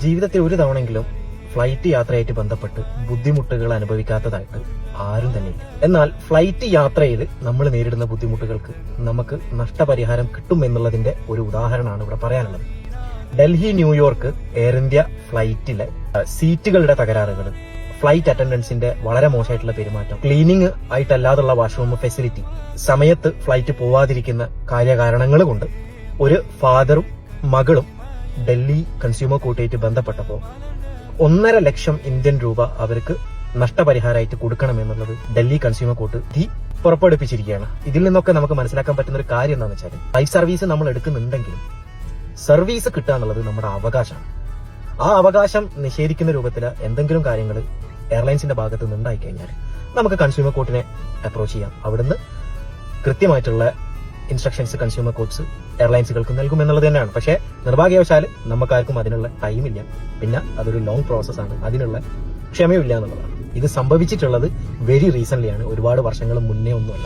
ജീവിതത്തിൽ ഒരു തവണെങ്കിലും ഫ്ലൈറ്റ് യാത്രയായിട്ട് ബന്ധപ്പെട്ട് ബുദ്ധിമുട്ടുകൾ അനുഭവിക്കാത്തതായിട്ട് ആരും തന്നെയില്ല. എന്നാൽ ഫ്ലൈറ്റ് യാത്രയിൽ നമ്മൾ നേരിടുന്ന ബുദ്ധിമുട്ടുകൾക്ക് നമുക്ക് നഷ്ടപരിഹാരം കിട്ടും എന്നുള്ളതിന്റെ ഒരു ഉദാഹരണമാണ് ഇവിടെ പറയാനുള്ളത്. ഡൽഹി ന്യൂയോർക്ക് എയർ ഇന്ത്യ ഫ്ലൈറ്റിലെ സീറ്റുകളുടെ തകരാറുകൾ, ഫ്ലൈറ്റ് അറ്റൻഡൻസിന്റെ വളരെ മോശമായിട്ടുള്ള പെരുമാറ്റം, ക്ലീനിങ് ആയിട്ടല്ലാതുള്ള വാഷ്റൂം ഫെസിലിറ്റി, സമയത്ത് ഫ്ലൈറ്റ് പോവാതിരിക്കുന്ന കാര്യകാരണങ്ങൾ കൊണ്ട് ഒരു ഫാദറും മകളും ഡൽഹി കൺസ്യൂമർ കോർട്ടായിട്ട് ബന്ധപ്പെട്ടപ്പോൾ 1.5 ലക്ഷം ഇന്ത്യൻ രൂപ അവർക്ക് നഷ്ടപരിഹാരമായിട്ട് കൊടുക്കണമെന്നുള്ളത് ഡൽഹി കൺസ്യൂമർ കോർട്ട് പുറപ്പെടുവിപ്പിച്ചിരിക്കുകയാണ്. ഇതിൽ നിന്നൊക്കെ നമുക്ക് മനസ്സിലാക്കാൻ പറ്റുന്ന ഒരു കാര്യം എന്താണെന്ന് വെച്ചാൽ, ഫ്ലൈറ്റ് സർവീസ് നമ്മൾ എടുക്കുന്നുണ്ടെങ്കിലും സർവീസ് കിട്ടുക എന്നുള്ളത് നമ്മുടെ അവകാശമാണ്. ആ അവകാശം നിഷേധിക്കുന്ന രൂപത്തിൽ എന്തെങ്കിലും കാര്യങ്ങൾ എയർലൈൻസിന്റെ ഭാഗത്ത് നിന്ന് ഉണ്ടായി കഴിഞ്ഞാൽ നമുക്ക് കൺസ്യൂമർ കോർട്ടിനെ അപ്രോച്ച് ചെയ്യാം. അവിടുന്ന് കൃത്യമായിട്ടുള്ള ഇൻസ്ട്രക്ഷൻസ് കൺസ്യൂമർ കോർട്ട്സ് എയർലൈൻസുകൾക്ക് നൽകുമെന്നുള്ളത് തന്നെയാണ്. പക്ഷേ നിർഭാഗ്യവശാൽ നമുക്കാർക്കും അതിനുള്ള ടൈമില്ല, പിന്നെ അതൊരു ലോങ് പ്രോസസ്സാണ്, അതിനുള്ള ക്ഷമയില്ല എന്നുള്ളതാണ്. ഇത് സംഭവിച്ചിട്ടുള്ളത് വെരി റീസെന്റ് ആണ്, ഒരുപാട് വർഷങ്ങൾ മുന്നേ ഒന്നുമല്ല.